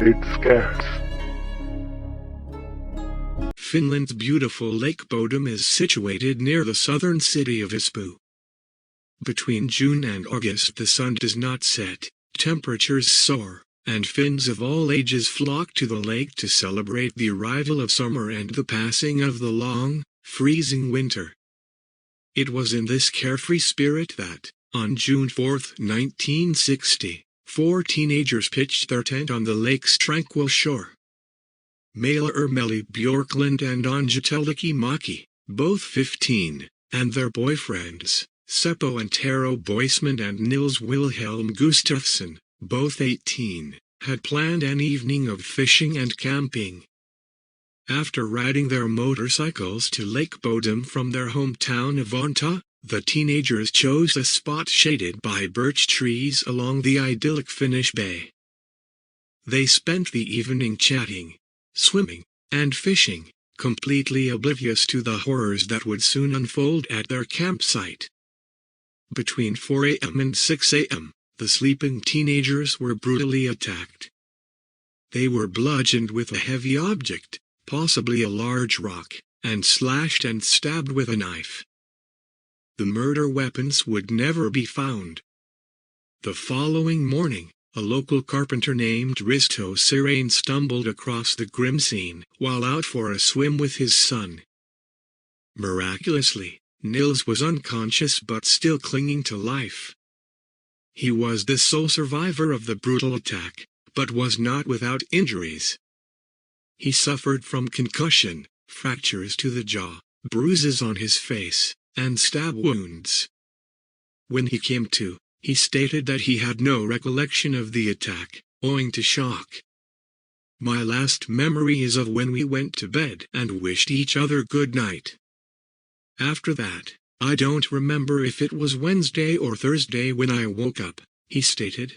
It scares. Finland's beautiful Lake Bodom is situated near the southern city of Espoo. Between June and August the sun does not set, temperatures soar, and Finns of all ages flock to the lake to celebrate the arrival of summer and the passing of the long, freezing winter. It was in this carefree spirit that, on June 4, 1960, 4 teenagers pitched their tent on the lake's tranquil shore. Mela Ermeli Bjorklund and Anjateliki Maki, both 15, and their boyfriends, Seppo and Tero Boismond and Nils Gustafsson, both 18, had planned an evening of fishing and camping. After riding their motorcycles to Lake Bodom from their hometown of Vantaa, the teenagers chose a spot shaded by birch trees along the idyllic Finnish bay. They spent the evening chatting, swimming, and fishing, completely oblivious to the horrors that would soon unfold at their campsite. Between 4 a.m. and 6 a.m., the sleeping teenagers were brutally attacked. They were bludgeoned with a heavy object, possibly a large rock, and slashed and stabbed with a knife. The murder weapons would never be found. The following morning, a local carpenter named Risto Sirane stumbled across the grim scene while out for a swim with his son. Miraculously, Nils was unconscious but still clinging to life. He was the sole survivor of the brutal attack, but was not without injuries. He suffered from concussion, fractures to the jaw, bruises on his face, and stab wounds. When he came to, he stated that he had no recollection of the attack, owing to shock. "My last memory is of when we went to bed and wished each other good night. After that, I don't remember if it was Wednesday or Thursday when I woke up," he stated.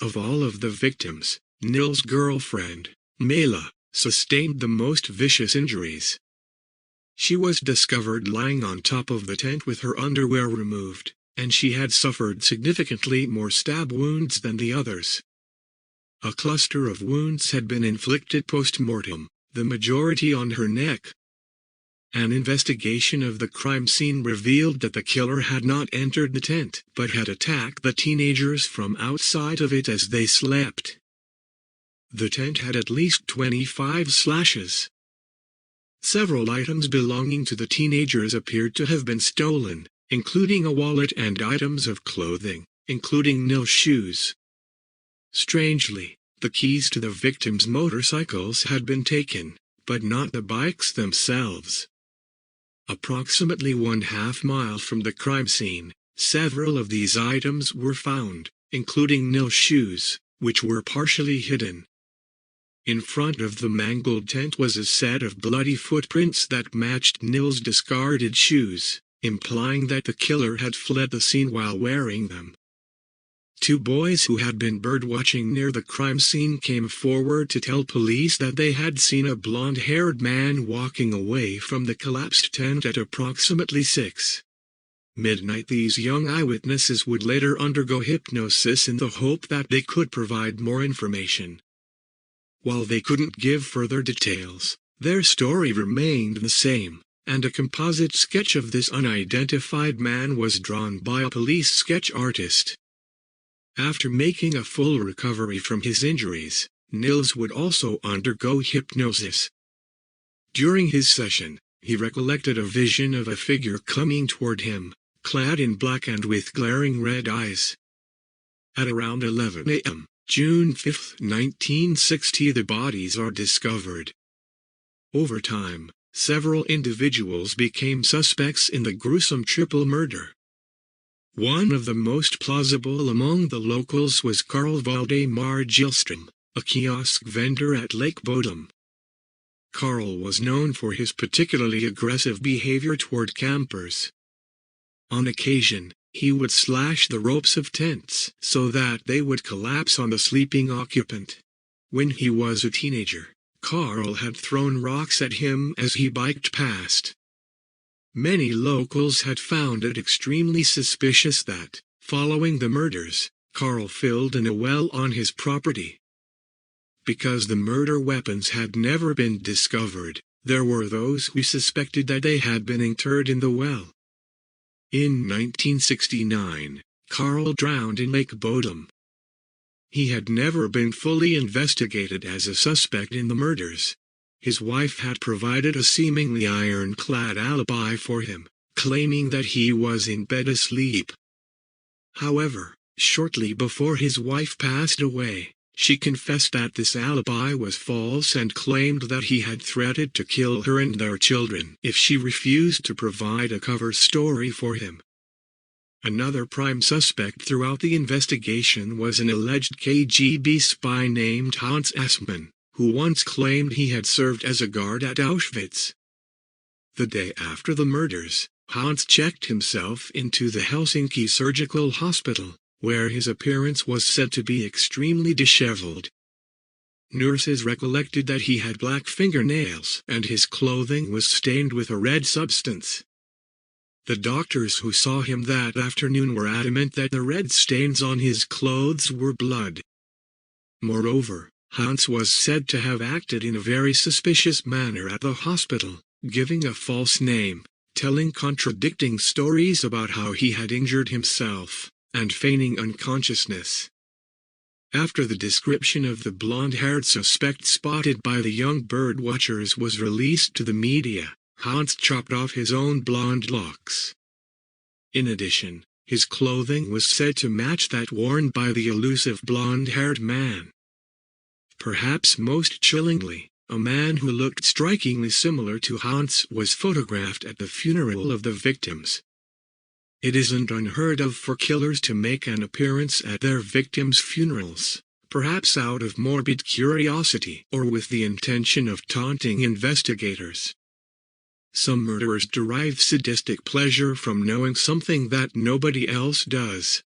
Of all of the victims, Nils' girlfriend, Mela, sustained the most vicious injuries. She was discovered lying on top of the tent with her underwear removed, and she had suffered significantly more stab wounds than the others. A cluster of wounds had been inflicted post-mortem, the majority on her neck. An investigation of the crime scene revealed that the killer had not entered the tent, but had attacked the teenagers from outside of it as they slept. The tent had at least 25 slashes. Several items belonging to the teenagers appeared to have been stolen, including a wallet and items of clothing, including Nils' shoes. Strangely, the keys to the victims' motorcycles had been taken, but not the bikes themselves. Approximately 1/2 mile from the crime scene, several of these items were found, including Nils' shoes, which were partially hidden. In front of the mangled tent was a set of bloody footprints that matched Nils' discarded shoes, implying that the killer had fled the scene while wearing them. 2 boys who had been birdwatching near the crime scene came forward to tell police that they had seen a blonde-haired man walking away from the collapsed tent at approximately 6 midnight. These young eyewitnesses would later undergo hypnosis in the hope that they could provide more information. While they couldn't give further details, their story remained the same, and a composite sketch of this unidentified man was drawn by a police sketch artist. After making a full recovery from his injuries, Nils would also undergo hypnosis. During his session, he recollected a vision of a figure coming toward him, clad in black and with glaring red eyes. At around 11 a.m., June 5, 1960, the bodies are discovered. Over time, several individuals became suspects in the gruesome triple murder. One of the most plausible among the locals was Karl Valdemar Gillström, a kiosk vendor at Lake Bodom. Karl was known for his particularly aggressive behavior toward campers. On occasion, he would slash the ropes of tents so that they would collapse on the sleeping occupant. When he was a teenager, Karl had thrown rocks at him as he biked past. Many locals had found it extremely suspicious that, following the murders, Karl filled in a well on his property. Because the murder weapons had never been discovered, there were those who suspected that they had been interred in the well. In 1969, Karl drowned in Lake Bodom. He had never been fully investigated as a suspect in the murders. His wife had provided a seemingly ironclad alibi for him, claiming that he was in bed asleep. However, shortly before his wife passed away, she confessed that this alibi was false and claimed that he had threatened to kill her and their children if she refused to provide a cover story for him. Another prime suspect throughout the investigation was an alleged KGB spy named Hans Assmann, who once claimed he had served as a guard at Auschwitz. The day after the murders, Hans checked himself into the Helsinki Surgical Hospital, where his appearance was said to be extremely disheveled. Nurses recollected that he had black fingernails and his clothing was stained with a red substance. The doctors who saw him that afternoon were adamant that the red stains on his clothes were blood. Moreover, Hans was said to have acted in a very suspicious manner at the hospital, giving a false name, telling contradicting stories about how he had injured himself, and feigning unconsciousness. After the description of the blonde-haired suspect spotted by the young bird watchers was released to the media, Hans chopped off his own blonde locks. In addition, his clothing was said to match that worn by the elusive blonde-haired man. Perhaps most chillingly, a man who looked strikingly similar to Hans was photographed at the funeral of the victims. It isn't unheard of for killers to make an appearance at their victims' funerals, perhaps out of morbid curiosity or with the intention of taunting investigators. Some murderers derive sadistic pleasure from knowing something that nobody else does.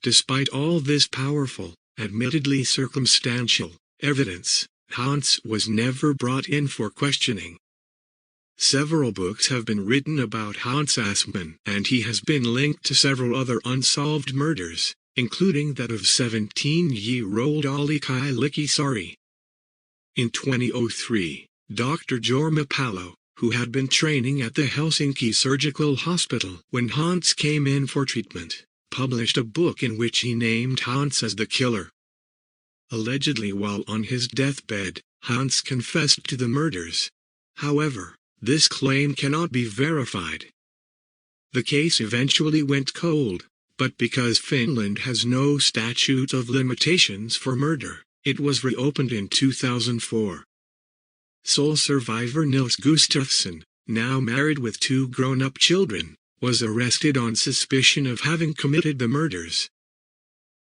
Despite all this powerful, admittedly circumstantial, evidence, Hans was never brought in for questioning. Several books have been written about Hans Assmann, and he has been linked to several other unsolved murders, including that of 17-year-old Olli Kailikisari. In 2003, Dr. Jorma Palo, who had been training at the Helsinki Surgical Hospital when Hans came in for treatment, published a book in which he named Hans as the killer. Allegedly while on his deathbed, Hans confessed to the murders. However, this claim cannot be verified. The case eventually went cold, but because Finland has no statute of limitations for murder, it was reopened in 2004. Sole survivor Nils Gustafsson, now married with 2 grown-up children, was arrested on suspicion of having committed the murders.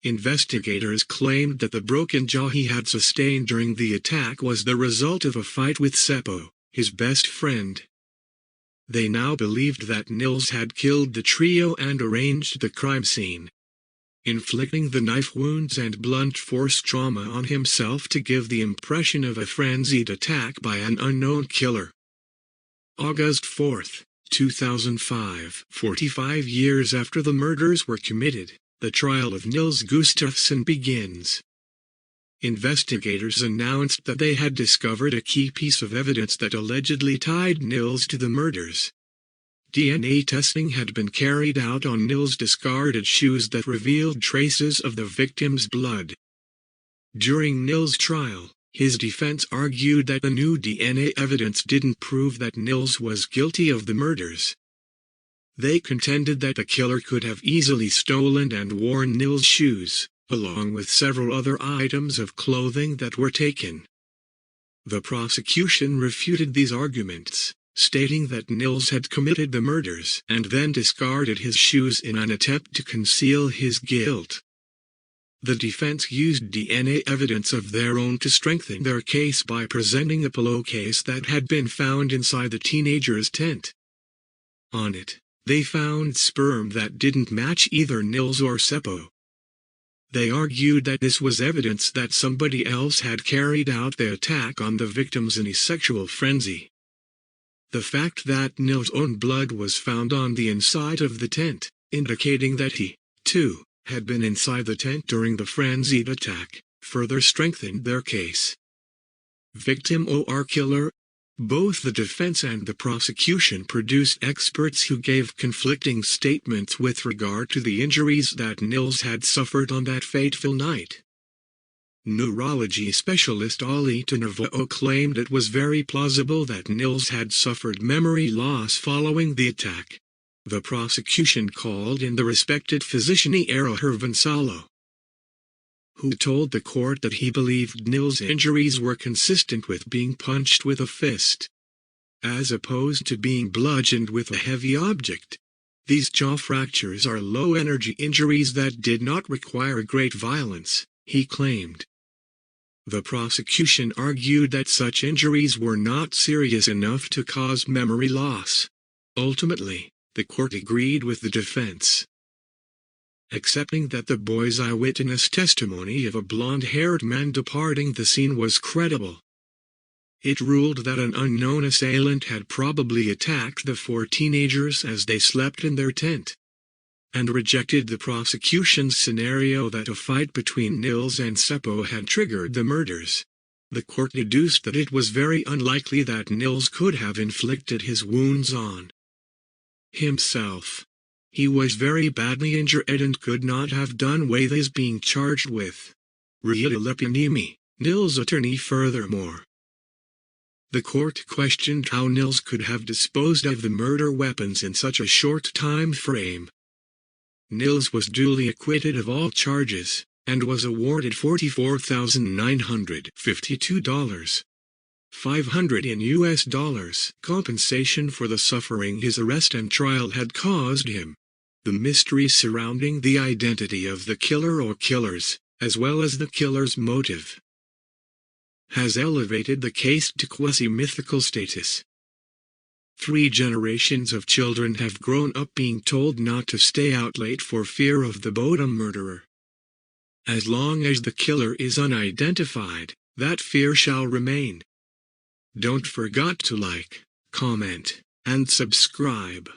Investigators claimed that the broken jaw he had sustained during the attack was the result of a fight with Seppo, his best friend. They now believed that Nils had killed the trio and arranged the crime scene, inflicting the knife wounds and blunt force trauma on himself to give the impression of a frenzied attack by an unknown killer. August 4, 2005, 45 years after the murders were committed, the trial of Nils Gustafsson begins. Investigators announced that they had discovered a key piece of evidence that allegedly tied Nils to the murders. DNA testing had been carried out on Nils' discarded shoes that revealed traces of the victim's blood. During Nils' trial, his defense argued that the new DNA evidence didn't prove that Nils was guilty of the murders. They contended that the killer could have easily stolen and worn Nils' shoes, along with several other items of clothing that were taken. The prosecution refuted these arguments, stating that Nils had committed the murders and then discarded his shoes in an attempt to conceal his guilt. The defense used DNA evidence of their own to strengthen their case by presenting a pillowcase that had been found inside the teenager's tent. On it, they found sperm that didn't match either Nils or Seppo. They argued that this was evidence that somebody else had carried out the attack on the victims in a sexual frenzy. The fact that Nils' own blood was found on the inside of the tent, indicating that he, too, had been inside the tent during the frenzied attack, further strengthened their case. Victim or killer? Both the defense and the prosecution produced experts who gave conflicting statements with regard to the injuries that Nils had suffered on that fateful night. Neurology specialist Ali Tanavo claimed it was very plausible that Nils had suffered memory loss following the attack. The prosecution called in the respected physician Eero Hirvensalo, who told the court that he believed Nils' injuries were consistent with being punched with a fist, as opposed to being bludgeoned with a heavy object. These jaw fractures are low-energy injuries that did not require great violence, he claimed. The prosecution argued that such injuries were not serious enough to cause memory loss. Ultimately, the court agreed with the defense, accepting that the boy's eyewitness testimony of a blonde-haired man departing the scene was credible. It ruled that an unknown assailant had probably attacked the 4 teenagers as they slept in their tent, and rejected the prosecution's scenario that a fight between Nils and Seppo had triggered the murders. The court deduced that it was very unlikely that Nils could have inflicted his wounds on himself. He was very badly injured and could not have done what he is being charged with. Riita Lepiniemi, Nils' attorney. Furthermore, the court questioned how Nils could have disposed of the murder weapons in such a short time frame. Nils was duly acquitted of all charges, and was awarded $44,952, $500 in US dollars, compensation for the suffering his arrest and trial had caused him. The mystery surrounding the identity of the killer or killers, as well as the killer's motive, has elevated the case to quasi-mythical status. 3 generations of children have grown up being told not to stay out late for fear of the Bodom murderer. As long as the killer is unidentified, that fear shall remain. Don't forget to like, comment, and subscribe.